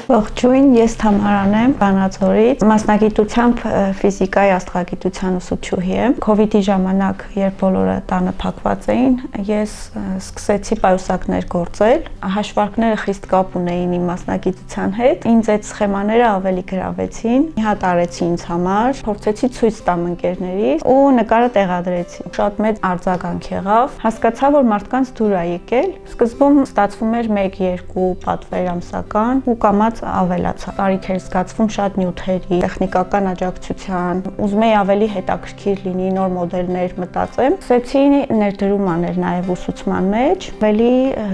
Ողջույն, ես Թամարան եմ, Վանաձորից, մասնագիտությամբ ֆիզիկայի աստղագիտության ուսուցչուհի եմ։ Քովիդի ժամանակ, երբ բոլորը տանը փակված էին, ես սկսեցի պայուսակներ գործել։ Հաշվարկները խիստ կապ ունեին իմ մասնագիտության հետ։ Ինձ այդ սխեմաները ավելի գրավեցին, մի հատ արեցի ինձ համար, փորձեցի ցույց տամ ընկերներիս ու նկարը տեղադրեցի։ Շատ մեծ արձագանք եղավ։ Հասկացա, որ մարդկանց դուր է եկել։ Սկզբում ստացվում էր 1-2 պատվեր ամսական ու կամած ավելացա։ Կարիք էր զգացվում շատ նյութերի, տեխնիկական աջակցության, ուզում էի ավելի հետաքրքիր լինի, նոր մոդելներ մտածեմ։ Սկսեցի ներդրում անել նաև ուսուցման մեջ, ավելի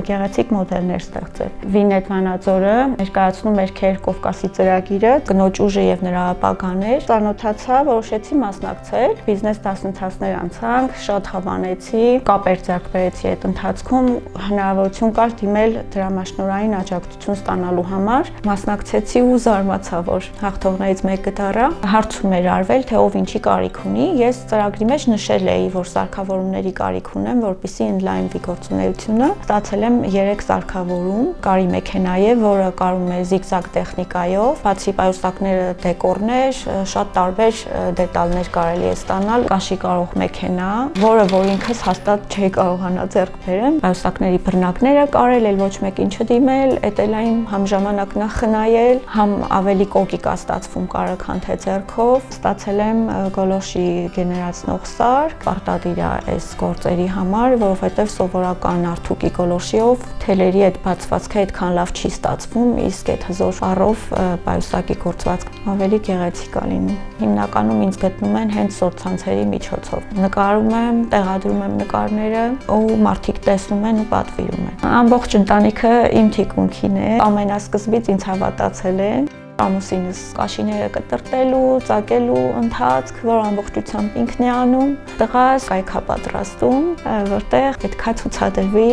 գեղեցիկ մոդելներ ստեղծել։ Վինետ Վանաձորը ներկայացնում էր Քեր Կովկասի ծրագիրը, կնոջ ուժը եւ նրա ապագաներ։ Ծանոթացա, որոշեցի մասնակցել, բիզնես դասընթացներ անցանք, շատ հավանեցի, կապեր ձեռք բերեցի այդ ընթացքում, հնարավորություն կար դիմել դրամաշնորհային աջակցություն ստանալու համար։ Մասնակցեցի ու զարմացա, որ հաղթողներից մեկը դառա։ Հարցում էր արվել, թե ով ինչի կարիք ունի։ Ես ծրագրի մեջ նշել էի, որ սարքավորումների կարիք ունեմ, որպեսզի ընդլայնվի գործունեությունը։ Ստացել եմ 3 սարքավորում, կարի մեքենա է, որը կարում է զիգզագ տեխնիկայով, բացի պայուսակները դեկորներ, շատ տարբեր դետալներ կարելի է ստանալ, կաշի կարող մեքենա, որ ինքս հաստատ չէի կարողանա ձեռք բերեմ։ Պայուսակների բռնակները կարել էլ ոչ մեկին չդիմել, էդ էլ համ ժամանակն խնայել, համ ավելի կոկիկ է ստացվում կարը, քան թե ձեռքով։ Ստացել եմ գոլորշի գեներացնող սարք, պարտադիր է այս գործերի համար, որովհետև սովորական արթուկի գոլորշիով թելերի այդ բացվածքը այդքան լավ չի ստացվում, իսկ այդ հզոր առով պայուսակի գործվածքը ավելի գեղեցիկ է լինում։ Հիմնականում ինձ գտնում են հենց սոցցանցերի միջոցով։ Նկարում եմ, տեղադրում եմ նկարները ու մարդիկ տեսնում են ու պատվիրում են։ Ամբողջ ընտանիքը իմ թիկունքին է, ամենասկզբից ինձ հավատացել են։ Ամուսինս կաշիները կտրտելու, ծակելու ընթացք, որ ամբողջությամբ ինքն է անում, տղաս կայքա պատրաստում, որտեղ պետքա ցուցադրվի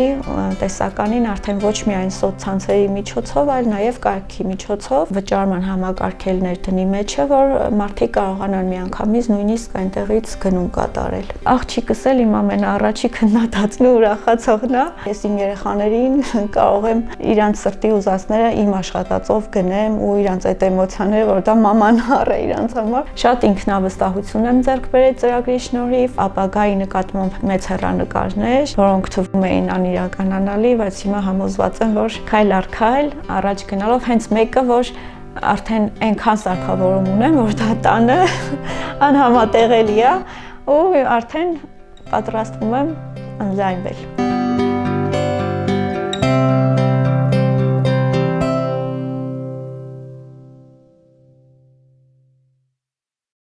տեսականին արդեն ոչ միայն սոցցանցերի միջոցով, այլ նաև կարգի միջոցով վճարման համակարգելներ տնի մեջը, որ մարդիկ կարողանան միանգամից նույնիսկ այնտեղից գնում կատարել։ Աղջիկս էլ իմ ամենաառաջի քննադատն ու ուրախացողն է։ Ես իմ երեխաներին կարող եմ իրանց սրտի ուզածները իմ աշխատածով գնեմ ու իրանց այդ էմոցիաները, որ դա մաման առ է իրանց համար։ Շատ ինքնավստահություն եմ ձեռք բերել ծրագրի շնորհիվ, ապագայի նկատմամբ մեծ հեռանկարներ, որոնք թվում էին անիրականանալի, բայց հիմա համոզված եմ, որ քայլ առ քայլ առաջ գնալով հենց մեկը, որ արդեն այնքան սարքավորում ունեմ, որ դա տանը անհամատեղելի է ու արդեն պատրաստվում եմ ընդլայնվել։